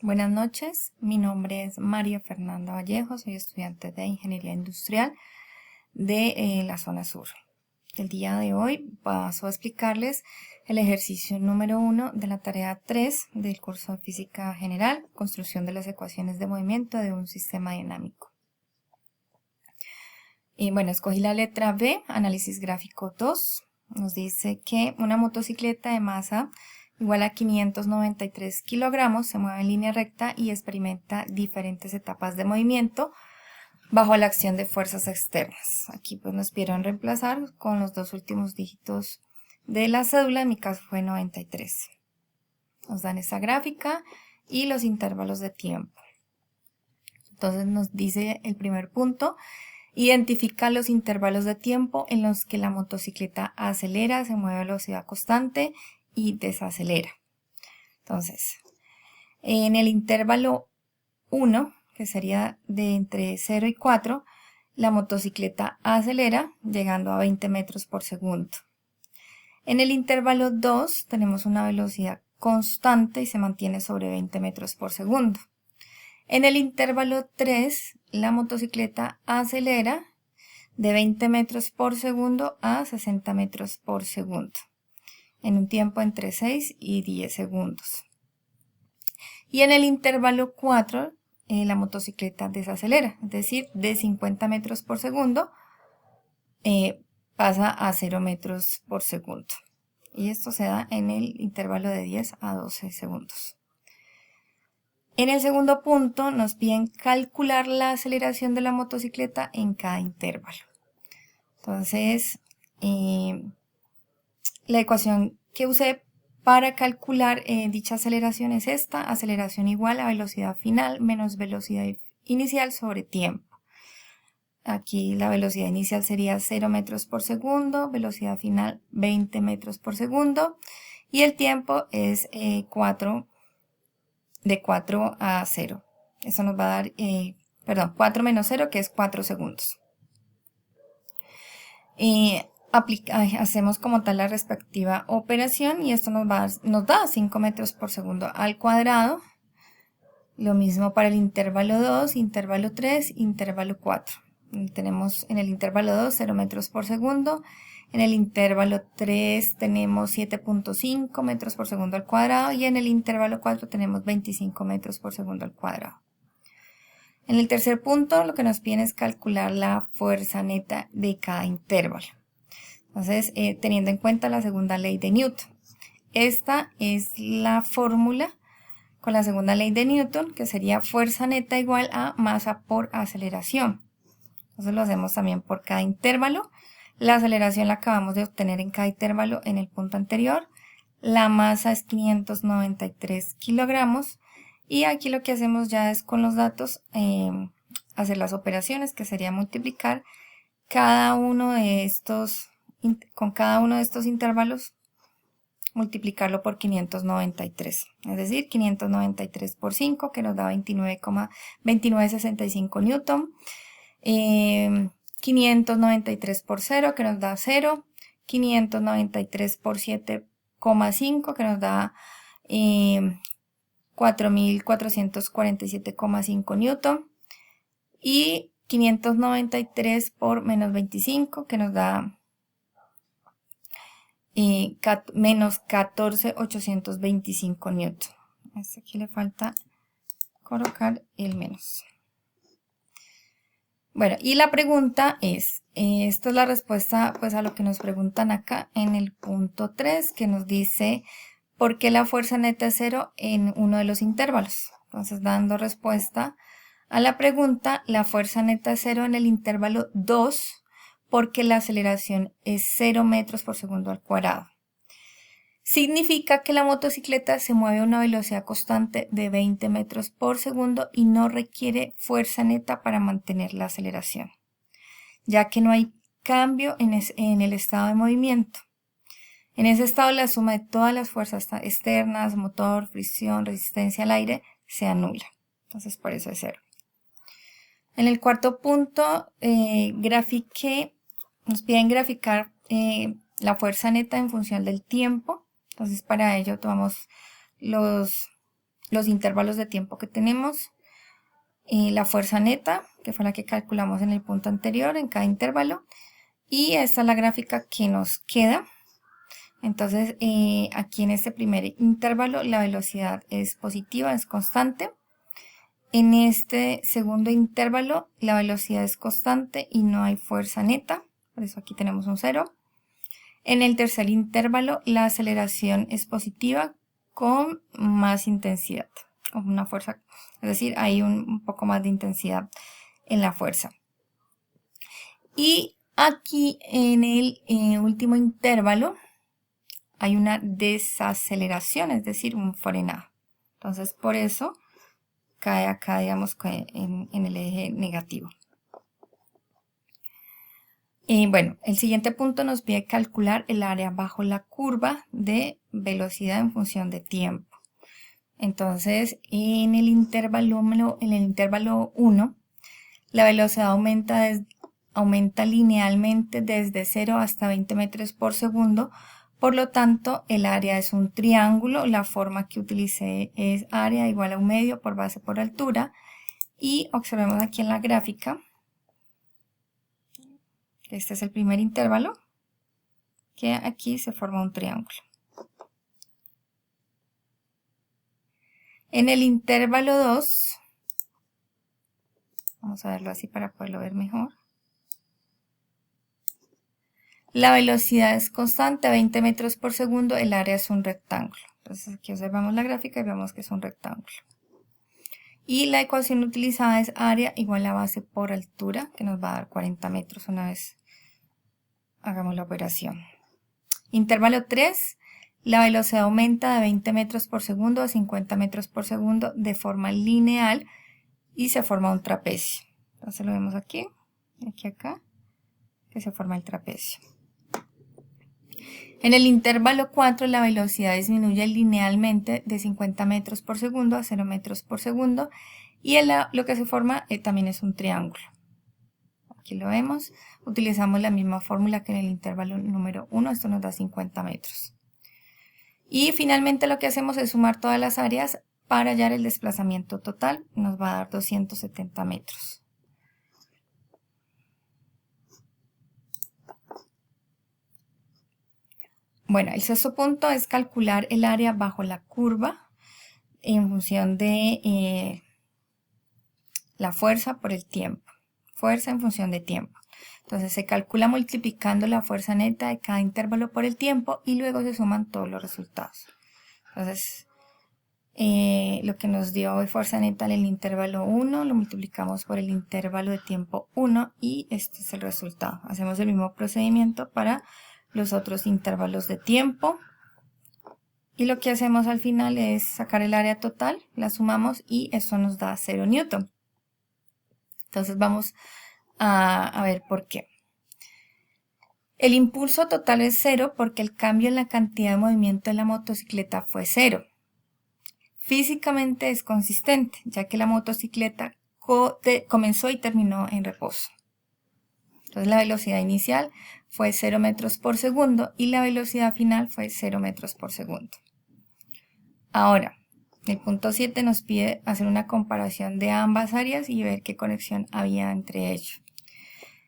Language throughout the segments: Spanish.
Buenas noches, mi nombre es María Fernanda Vallejo, soy estudiante de Ingeniería Industrial de la zona sur. El día de hoy paso a explicarles el ejercicio número 1 de la tarea 3 del curso de Física General, construcción de las ecuaciones de movimiento de un sistema dinámico. Escogí la letra B, análisis gráfico 2. Nos dice que una motocicleta de masa igual a 593 kilogramos se mueve en línea recta y experimenta diferentes etapas de movimiento bajo la acción de fuerzas externas. Aquí pues nos pidieron reemplazar con los dos últimos dígitos de la cédula, en mi caso fue 93. Nos dan esa gráfica y los intervalos de tiempo. Entonces nos dice el primer punto: identifica los intervalos de tiempo en los que la motocicleta acelera, se mueve a velocidad constante y desacelera. Entonces, en el intervalo 1, que sería de entre 0 y 4, la motocicleta acelera llegando a 20 metros por segundo. En el intervalo 2 tenemos una velocidad constante y se mantiene sobre 20 metros por segundo. En el intervalo 3, la motocicleta acelera de 20 metros por segundo a 60 metros por segundo, en un tiempo entre 6 y 10 segundos. Y en el intervalo 4, la motocicleta desacelera, es decir, de 50 metros por segundo pasa a 0 metros por segundo. Y esto se da en el intervalo de 10 a 12 segundos. En el segundo punto nos piden calcular la aceleración de la motocicleta en cada intervalo. Entonces, la ecuación que usé para calcular dicha aceleración es esta: aceleración igual a velocidad final menos velocidad inicial sobre tiempo. Aquí la velocidad inicial sería 0 metros por segundo, velocidad final 20 metros por segundo y el tiempo es de 4 a 0. Eso nos va a dar, 4 menos 0, que es 4 segundos. Hacemos como tal la respectiva operación y esto nos da 5 metros por segundo al cuadrado. Lo mismo para el intervalo 2, intervalo 3, intervalo 4. Tenemos en el intervalo 2 0 metros por segundo. En el intervalo 3 tenemos 7.5 metros por segundo al cuadrado y en el intervalo 4 tenemos 25 metros por segundo al cuadrado. En el tercer punto lo que nos piden es calcular la fuerza neta de cada intervalo. Entonces, teniendo en cuenta la segunda ley de Newton. Esta es la fórmula con la segunda ley de Newton, que sería fuerza neta igual a masa por aceleración. Entonces lo hacemos también por cada intervalo. La aceleración la acabamos de obtener en cada intervalo en el punto anterior. La masa es 593 kilogramos. Y aquí lo que hacemos ya es con los datos hacer las operaciones, que sería multiplicar con cada uno de estos intervalos, multiplicarlo por 593, es decir, 593 por 5, que nos da 29,2965 newton, 593 por 0, que nos da 0, 593 por 7,5, que nos da 4.447,5 newton, y 593 por menos 25, que nos da menos 14.825 newton. Aquí le falta colocar el menos. Bueno, y la pregunta es, esta es la respuesta pues a lo que nos preguntan acá en el punto 3, que nos dice ¿por qué la fuerza neta es 0 en uno de los intervalos? Entonces, dando respuesta a la pregunta, la fuerza neta es 0 en el intervalo 2 porque la aceleración es 0 metros por segundo al cuadrado. Significa que la motocicleta se mueve a una velocidad constante de 20 metros por segundo y no requiere fuerza neta para mantener la aceleración, ya que no hay cambio en el estado de movimiento. En ese estado, la suma de todas las fuerzas externas, motor, fricción, resistencia al aire, se anula. Entonces, por eso es 0. En el cuarto punto, nos piden graficar la fuerza neta en función del tiempo. Entonces, para ello tomamos los los intervalos de tiempo que tenemos, la fuerza neta, que fue la que calculamos en el punto anterior en cada intervalo, y esta es la gráfica que nos queda. Entonces, aquí en este primer intervalo la velocidad es positiva, es constante. En este segundo intervalo la velocidad es constante y no hay fuerza neta, por eso aquí tenemos un 0. En el tercer intervalo la aceleración es positiva con más intensidad, con una fuerza, es decir, hay un poco más de intensidad en la fuerza. Y aquí en el último intervalo hay una desaceleración, es decir, un frenado. Entonces, por eso cae acá, digamos, en el eje negativo. Bueno, el siguiente punto nos pide calcular el área bajo la curva de velocidad en función de tiempo. Entonces, en el intervalo 1, la velocidad aumenta linealmente desde 0 hasta 20 metros por segundo. Por lo tanto, el área es un triángulo. La forma que utilicé es área igual a un medio por base por altura. Y observemos aquí en la gráfica. Este es el primer intervalo, que aquí se forma un triángulo. En el intervalo 2, vamos a verlo así para poderlo ver mejor. La velocidad es constante a 20 metros por segundo, el área es un rectángulo. Entonces aquí observamos la gráfica y vemos que es un rectángulo. Y la ecuación utilizada es área igual a base por altura, que nos va a dar 40 metros una vez hagamos la operación. Intervalo 3, la velocidad aumenta de 20 metros por segundo a 50 metros por segundo de forma lineal y se forma un trapecio. Entonces lo vemos aquí, acá, que se forma el trapecio. En el intervalo 4 la velocidad disminuye linealmente de 50 metros por segundo a 0 metros por segundo y lo que se forma también es un triángulo. Aquí lo vemos, utilizamos la misma fórmula que en el intervalo número 1, esto nos da 50 metros. Y finalmente lo que hacemos es sumar todas las áreas para hallar el desplazamiento total, nos va a dar 270 metros. Bueno, el sexto punto es calcular el área bajo la curva en función de la fuerza por el tiempo. Fuerza en función de tiempo. Entonces se calcula multiplicando la fuerza neta de cada intervalo por el tiempo y luego se suman todos los resultados. Entonces, lo que nos dio hoy fuerza neta en el intervalo 1 lo multiplicamos por el intervalo de tiempo 1 y este es el resultado. Hacemos el mismo procedimiento para los otros intervalos de tiempo y lo que hacemos al final es sacar el área total, la sumamos y esto nos da 0 newton. Entonces vamos a ver por qué. El impulso total es 0 porque el cambio en la cantidad de movimiento de la motocicleta fue 0. Físicamente es consistente, ya que la motocicleta comenzó y terminó en reposo. Entonces la velocidad inicial fue 0 metros por segundo y la velocidad final fue 0 metros por segundo. Ahora, el punto 7 nos pide hacer una comparación de ambas áreas y ver qué conexión había entre ellos.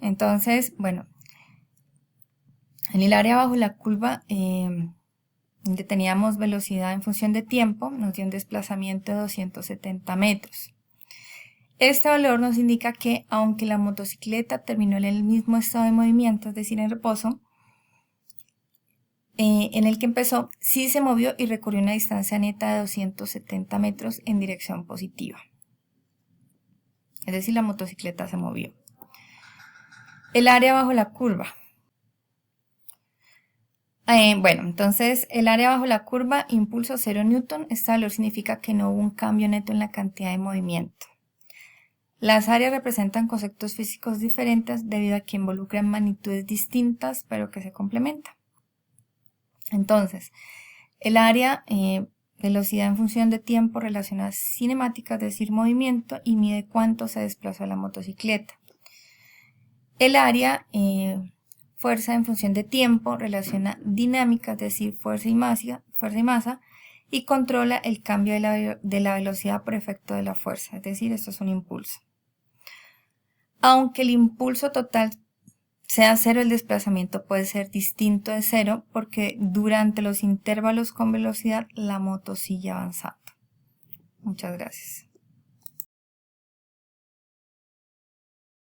Entonces, bueno, en el área bajo la curva, donde teníamos velocidad en función de tiempo, nos dio un desplazamiento de 270 metros. Este valor nos indica que, aunque la motocicleta terminó en el mismo estado de movimiento, es decir, en reposo, en el que empezó, sí se movió y recorrió una distancia neta de 270 metros en dirección positiva. Es decir, la motocicleta se movió. El área bajo la curva. Bueno, entonces el área bajo la curva, impulso 0 newton, este valor significa que no hubo un cambio neto en la cantidad de movimiento. Las áreas representan conceptos físicos diferentes debido a que involucran magnitudes distintas pero que se complementan. Entonces, el área, velocidad en función de tiempo relaciona cinemática, es decir, movimiento, y mide cuánto se desplazó la motocicleta. El área, fuerza en función de tiempo, relaciona dinámica, es decir, fuerza y masa, y controla el cambio de la velocidad por efecto de la fuerza, es decir, esto es un impulso. Aunque el impulso total sea cero, el desplazamiento puede ser distinto de cero porque durante los intervalos con velocidad la moto sigue avanzando. Muchas gracias.